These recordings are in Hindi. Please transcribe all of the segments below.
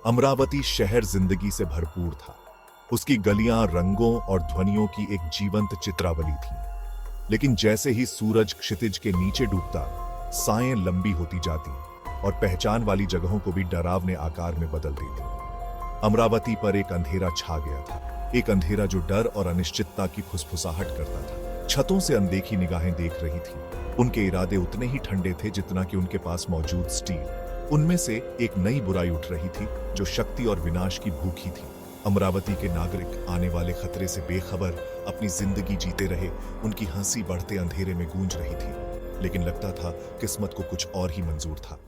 अमरावती शहर जिंदगी से भरपूर था। उसकी गलियां रंगों और ध्वनियों की एक जीवंत चित्रावली थी। लेकिन जैसे ही सूरज क्षितिज के नीचे डूबता, साएं लंबी होती जाती और पहचान वाली जगहों को भी डरावने आकार में बदल देती। अमरावती पर एक अंधेरा छा गया था, एक अंधेरा जो डर और अनिश्चितता की फुसफुसाहट करता था। छतों से अनदेखी निगाहें देख रही थी। उनके इरादे उतने ही ठंडे थे जितना कि उनके पास मौजूद स्टील। उनमें से एक नई बुराई उठ रही थी जो शक्ति और विनाश की भूखी थी। अमरावती के नागरिक आने वाले खतरे से बेखबर अपनी जिंदगी जीते रहे। उनकी हंसी बढ़ते अंधेरे में गूंज रही थी, लेकिन लगता था किस्मत को कुछ और ही मंजूर था।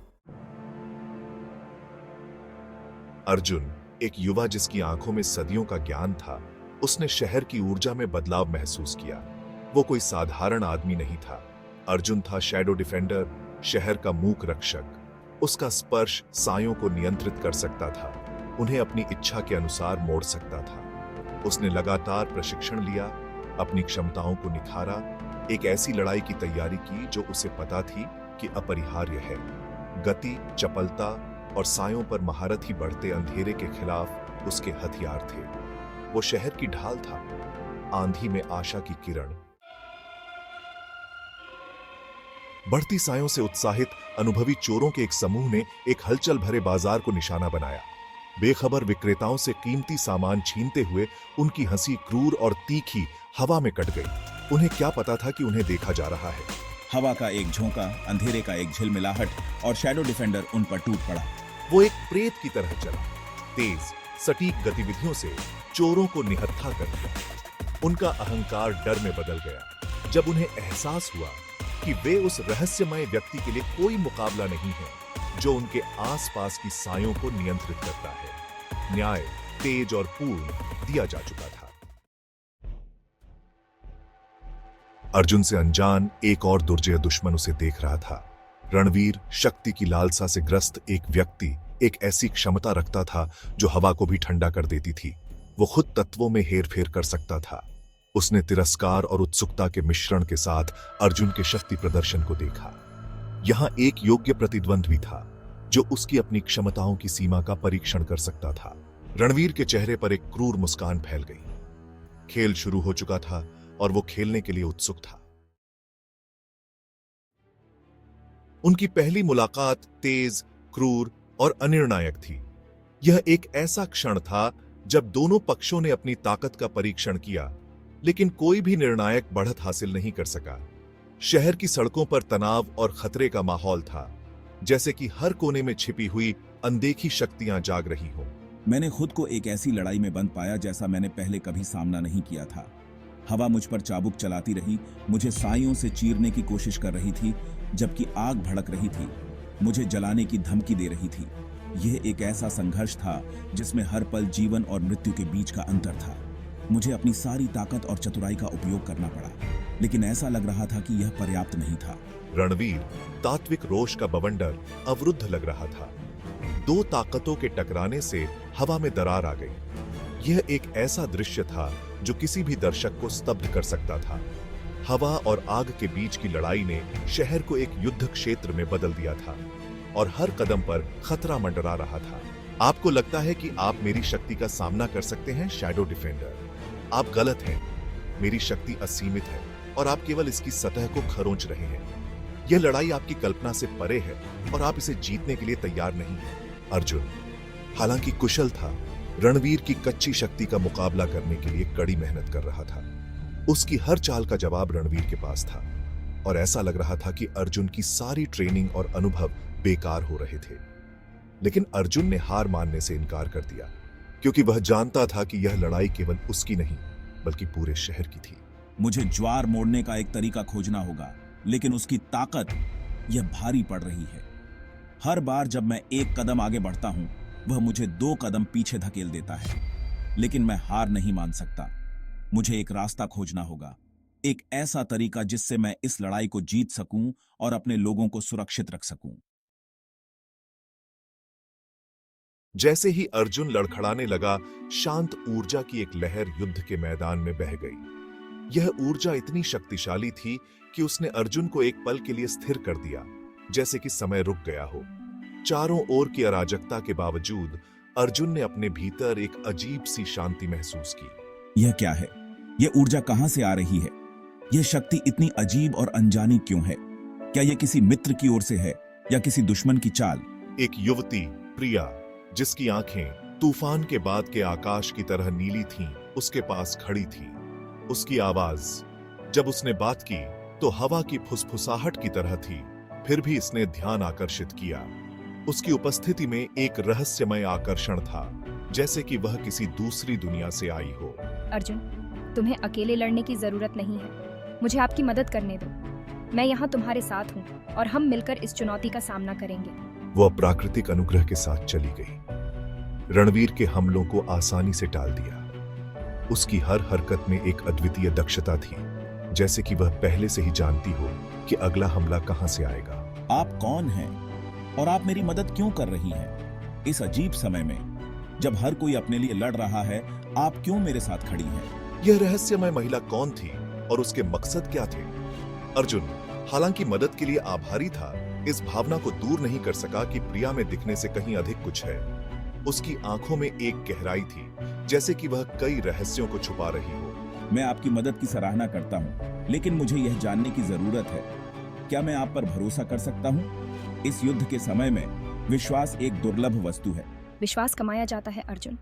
अर्जुन, एक युवा जिसकी आंखों में सदियों का ज्ञान था, उसने शहर की ऊर्जा में बदलाव महसूस किया। वो कोई साधारण आदमी नहीं था। अर्जुन था शैडो डिफेंडर, शहर का मूक रक्षक। उसका स्पर्श सायों को नियंत्रित कर सकता था, उन्हें अपनी इच्छा के अनुसार मोड़ सकता था। उसने लगातार प्रशिक्षण लिया, अपनी क्षमताओं को निखारा, एक ऐसी लड़ाई की तैयारी की जो उसे पता थी कि अपरिहार्य है। गति, चपलता और सायों पर महारत ही बढ़ते अंधेरे के खिलाफ उसके हथियार थे। वो शहर की ढाल था, आंधी में आशा की किरण। बढ़ती सायों से उत्साहित अनुभवी चोरों के एक समूह ने एक हलचल भरे बाजार को निशाना बनाया। बेखबर विक्रेताओं से कीमती सामान छीनते हुए उनकी हंसी क्रूर और तीखी हवा में कट गई। उन्हें क्या पता था कि उन्हें देखा जा रहा है। हवा का एक झोंका, अंधेरे का एक झिलमिलाहट और शैडो डिफेंडर उन पर टूट पड़ा। वो एक प्रेत की तरह चला, तेज सटीक गतिविधियों से चोरों को निहत्था कर दिया। उनका अहंकार डर में बदल गया जब उन्हें एहसास हुआ कि वे उस रहस्यमय व्यक्ति के लिए कोई मुकाबला नहीं है जो उनके आसपास की सायों को नियंत्रित करता है। न्याय तेज और पूर्ण दिया जा चुका था। अर्जुन से अनजान एक और दुर्जय दुश्मन उसे देख रहा था। रणवीर, शक्ति की लालसा से ग्रस्त एक व्यक्ति, एक ऐसी क्षमता रखता था जो हवा को भी ठंडा कर देती थी। वो खुद तत्वों में हेरफेर कर सकता था। उसने तिरस्कार और उत्सुकता के मिश्रण के साथ अर्जुन के शक्ति प्रदर्शन को देखा। यहां एक योग्य प्रतिद्वंद्वी था जो उसकी अपनी क्षमताओं की सीमा का परीक्षण कर सकता था। रणवीर के चेहरे पर एक क्रूर मुस्कान फैल गई। खेल शुरू हो चुका था और वो खेलने के लिए उत्सुक था। उनकी पहली मुलाकात तेज, क्रूर और अनिर्णायक थी। यह एक ऐसा क्षण था जब दोनों पक्षों ने अपनी ताकत का परीक्षण किया, लेकिन कोई भी निर्णायक बढ़त हासिल नहीं कर सका। शहर की सड़कों पर तनाव और खतरे का माहौल था, जैसे कि हर कोने में छिपी हुई अनदेखी शक्तियां जाग रही हों। मैंने खुद को एक ऐसी लड़ाई में बंद पाया जैसा मैंने पहले कभी सामना नहीं किया था। हवा मुझ पर चाबुक चलाती रही, मुझे साइयों से चीरने की कोशिश कर रही थी, जबकि आग भड़क रही थी, मुझे जलाने की धमकी दे रही थी। यह एक ऐसा संघर्ष था जिसमें हर पल जीवन और मृत्यु के बीच का अंतर था। मुझे अपनी सारी ताकत और चतुराई का उपयोग करना पड़ा, लेकिन ऐसा लग रहा था कि यह पर्याप्त नहीं था। रणवीर, तात्विक रोष का बवंडर, अवरुद्ध लग रहा था। दो ताकतों के टकराने से हवा में दरार आ गई। यह एक ऐसा दृश्य था जो किसी भी दर्शक को स्तब्ध कर सकता था। हवा और आग के बीच की लड़ाई ने शहर को एक युद्ध क्षेत्र में बदल दिया था और हर कदम पर खतरा मंडरा रहा था। आपको लगता है कि आप मेरी शक्ति का सामना कर सकते हैं, शैडो डिफेंडर? आप गलत हैं। मेरी शक्ति असीमित है और आप केवल इसकी सतह को खरोंच रहे हैं। यह लड़ाई आपकी कल्पना से परे है और आप इसे जीतने के लिए तैयार नहीं हैं। अर्जुन, हालांकि कुशल था, रणवीर की कच्ची शक्ति का मुकाबला करने के लिए कड़ी मेहनत कर रहा था। उसकी हर चाल का जवाब रणवीर के पास था और ऐसा लग रहा था कि अर्जुन की सारी ट्रेनिंग और अनुभव बेकार हो रहे थे। लेकिन अर्जुन ने हार मानने से इनकार कर दिया, क्योंकि वह जानता था कि यह लड़ाई केवल उसकी नहीं बल्कि पूरे शहर की थी। मुझे ज्वार मोड़ने का एक तरीका खोजना होगा, लेकिन उसकी ताकत यह भारी पड़ रही है। हर बार जब मैं एक कदम आगे बढ़ता हूं, वह मुझे 2 कदम पीछे धकेल देता है। लेकिन मैं हार नहीं मान सकता। मुझे एक रास्ता खोजना होगा, एक ऐसा तरीका जिससे मैं इस लड़ाई को जीत सकूं और अपने लोगों को सुरक्षित रख सकूं। जैसे ही अर्जुन लड़खड़ाने लगा, शांत ऊर्जा की एक लहर युद्ध के मैदान में बह गई। यह ऊर्जा इतनी शक्तिशाली थी कि उसने अर्जुन को एक पल के लिए स्थिर कर दिया, जैसे कि समय रुक गया हो। चारों ओर की अराजकता के बावजूद अर्जुन ने अपने भीतर एक अजीब सी शांति महसूस की। यह क्या है? यह ऊर्जा कहां से आ रही है? यह शक्ति इतनी अजीब और अनजानी क्यों है? क्या यह किसी मित्र की ओर से है या किसी दुश्मन की चाल? एक युवती, प्रिया, जिसकी आंखें तूफान के बाद के आकाश की तरह नीली थीं, उसके पास खड़ी थी। उसकी आवाज, जब उसने बात की तो हवा की फुसफुसाहट की तरह थी, फिर भी इसने ध्यान आकर्षित किया। उसकी उपस्थिति में एक रहस्यमय आकर्षण था, जैसे कि वह किसी दूसरी दुनिया से आई हो। अर्जुन, तुम्हें अकेले लड़ने की जरूरत नहीं है। मुझे आपकी मदद करने दो। मैं यहाँ तुम्हारे साथ हूँ और हम मिलकर इस चुनौती का सामना करेंगे। वो अप्राकृतिक अनुग्रह के साथ चली गई। रणवीर के हमलों को आसानी से टाल दिया। उसकी हर हरकत में एक अद्वितीय दक्षता थी, जैसे कि वह पहले से ही जानती हो कि अगला हमला कहां से आएगा। आप कौन हैं और आप मेरी मदद क्यों कर रही हैं? इस अजीब समय में जब हर कोई अपने लिए लड़ रहा है, आप क्यों मेरे साथ खड़ी हैं? यह रहस्यमय महिला कौन थी और उसके मकसद क्या थे? अर्जुन, हालांकि मदद के लिए आभारी था, इस भावना को दूर नहीं कर सका कि प्रिया में दिखने से कहीं अधिक कुछ है। उसकी आंखों में एक गहराई थी, जैसे कि वह कई रहस्यों को छुपा रही हो। मैं आपकी मदद की सराहना करता हूँ, लेकिन मुझे यह जानने की जरूरत है, क्या मैं आप पर भरोसा कर सकता हूँ? इस युद्ध के समय में विश्वास एक दुर्लभ वस्तु है। विश्वास कमाया जाता है अर्जुन।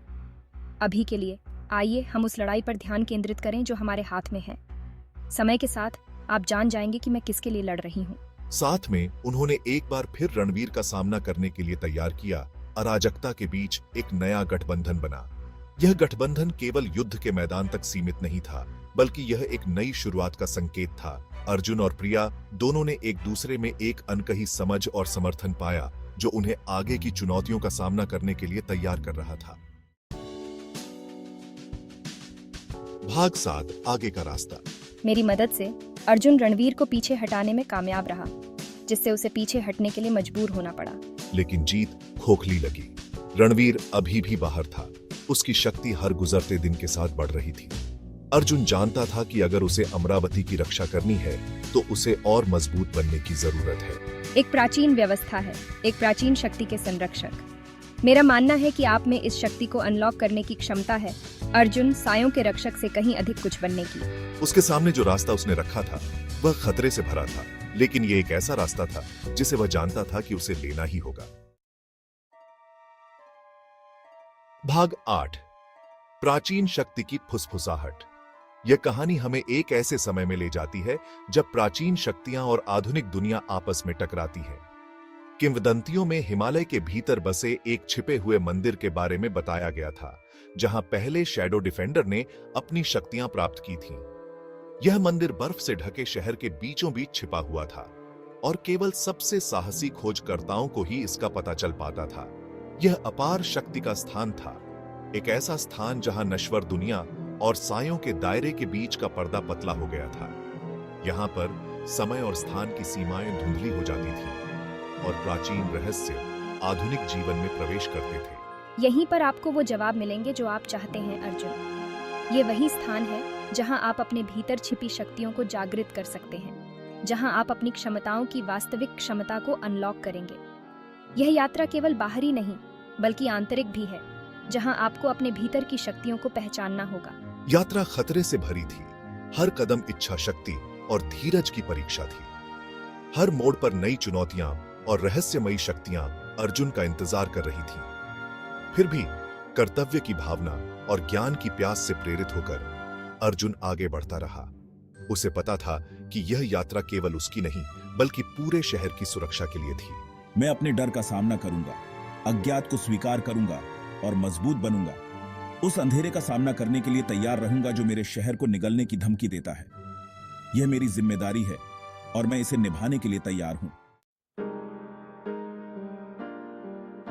अभी के लिए आइए हम उस लड़ाई पर ध्यान केंद्रित करें जो हमारे हाथ में है। समय के साथ आप जान जाएंगे कि मैं किसके लिए लड़ रही हूँ। साथ में उन्होंने एक बार फिर रणवीर का सामना करने के लिए तैयार किया। अराजकता के बीच एक नया गठबंधन बना। यह गठबंधन केवल युद्ध के मैदान तक सीमित नहीं था, बल्कि यह एक नई शुरुआत का संकेत था। अर्जुन और प्रिया दोनों ने एक दूसरे में एक अनकही समझ और समर्थन पाया, जो उन्हें आगे की चुनौतियों का सामना करने के लिए तैयार कर रहा था। भाग 7, आगे का रास्ता। मेरी मदद से अर्जुन रणवीर को पीछे हटाने में कामयाब रहा, जिससे उसे पीछे हटने के लिए मजबूर होना पड़ा। लेकिन जीत खोखली लगी। रणवीर अभी भी बाहर था। उसकी शक्ति हर गुजरते दिन के साथ बढ़ रही थी। अर्जुन जानता था कि अगर उसे अमरावती की रक्षा करनी है तो उसे और मजबूत बनने की जरूरत है। एक प्राचीन व्यवस्था है, एक प्राचीन शक्ति के संरक्षक। मेरा मानना है कि आप में इस शक्ति को अनलॉक करने की क्षमता है, अर्जुन, सायों के रक्षक से कहीं अधिक कुछ बनने की। उसके सामने जो रास्ता उसने रखा था वह खतरे से भरा था, लेकिन यह एक ऐसा रास्ता था जिसे वह जानता था कि उसे लेना ही होगा। भाग 8, प्राचीन शक्ति की फुसफुसाहट। यह कहानी हमें एक ऐसे समय में ले जाती है जब प्राचीन शक्तियां और आधुनिक दुनिया आपस में टकराती है। किंवदंतियों में हिमालय के भीतर बसे एक छिपे हुए मंदिर के बारे में बताया गया था, जहां पहले शैडो डिफेंडर ने अपनी शक्तियां प्राप्त की थीं। यह मंदिर बर्फ से ढके शहर के बीचों बीच छिपा हुआ था और केवल सबसे साहसी खोजकर्ताओं को ही इसका पता चल पाता था। यह अपार शक्ति का स्थान था, एक ऐसा स्थान जहां नश्वर दुनिया और सायों के दायरे के बीच का पर्दा पतला हो गया था। यहां पर समय और स्थान की सीमाएं धुंधली हो जाती थीं और प्राचीन रहस्य आधुनिक जीवन में प्रवेश करते थे। यहीं पर आपको वो जवाब मिलेंगे जो आप चाहते हैं अर्जुन। ये वही स्थान है जहां आप अपने भीतर छिपी शक्तियों को जागृत कर सकते हैं, जहां आप अपनी क्षमताओं की वास्तविक क्षमता को अनलॉक करेंगे। यह यात्रा केवल बाहरी नहीं बल्कि आंतरिक भी है, जहां आपको अपने भीतर की शक्तियों को पहचानना होगा। यात्रा खतरे से भरी थी। हर कदम इच्छा शक्ति और धीरज की परीक्षा थी। हर मोड़ पर नई चुनौतियां और रहस्यमयी शक्तियां अर्जुन का इंतजार कर रही थीं। फिर भी कर्तव्य की भावना और ज्ञान की प्यास से प्रेरित होकर अर्जुन आगे बढ़ता रहा। उसे पता था कि यह यात्रा केवल उसकी नहीं बल्कि पूरे शहर की सुरक्षा के लिए थी। मैं अपने डर का सामना करूंगा, अज्ञात को स्वीकार करूंगा और मजबूत बनूंगा। उस अंधेरे का सामना करने के लिए तैयार रहूंगा जो मेरे शहर को निगलने की धमकी देता है। यह मेरी जिम्मेदारी है और मैं इसे निभाने के लिए तैयार हूं।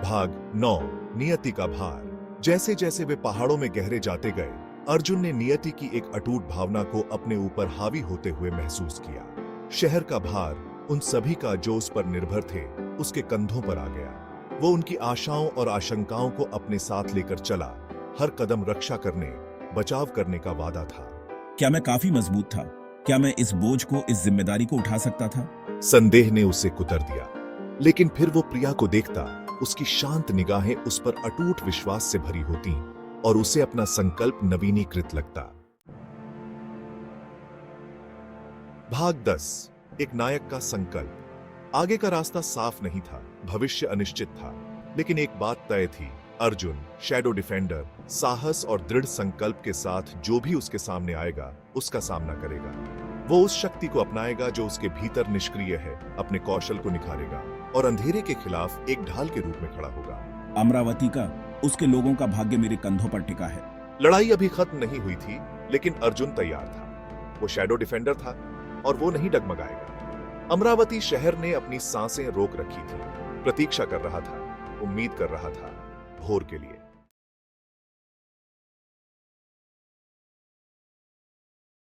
भाग 9, नियति का भार। जैसे जैसे वे पहाड़ों में गहरे जाते गए, अर्जुन ने नियति की एक अटूट भावना को अपने ऊपर हावी होते हुए महसूस किया। शहर का भार उन सभी का जो उस पर निर्भर थे उसके कंधों पर आ गया। वो उनकी आशाओं और आशंकाओं को अपने साथ लेकर चला। हर कदम रक्षा करने, बचाव करने का वादा था। क्या मैं काफी मजबूत था? क्या मैं इस बोझ को, इस जिम्मेदारी को उठा सकता था? संदेह ने उसे कुतर दिया। लेकिन फिर वो प्रिया को देखता उसकी शांत निगाहें उस पर अटूट विश्वास से भरी होती और उसे अपना संकल्प नवीनीकृत लगता। भाग 10। एक नायक का संकल्प। आगे का रास्ता साफ नहीं था, भविष्य अनिश्चित था, लेकिन एक बात तय थी। अर्जुन शैडो डिफेंडर साहस और दृढ़ संकल्प के साथ जो भी उसके सामने आएगा उसका सामना करेगा। वो उस शक्ति को अपनाएगा जो उसके भीतर निष्क्रिय है, अपने कौशल को निखारेगा और अंधेरे के खिलाफ एक ढाल के रूप में खड़ा होगा। अमरावती का, उसके लोगों का भाग्य मेरे कंधों पर टिका है। लड़ाई अभी खत्म नहीं हुई थी, लेकिन अर्जुन तैयार था। वो शैडो डिफेंडर था और वो नहीं डगमगाएगा। अमरावती शहर ने अपनी सांसें रोक रखी थी, प्रतीक्षा कर रहा था, उम्मीद कर रहा था भोर के लिए।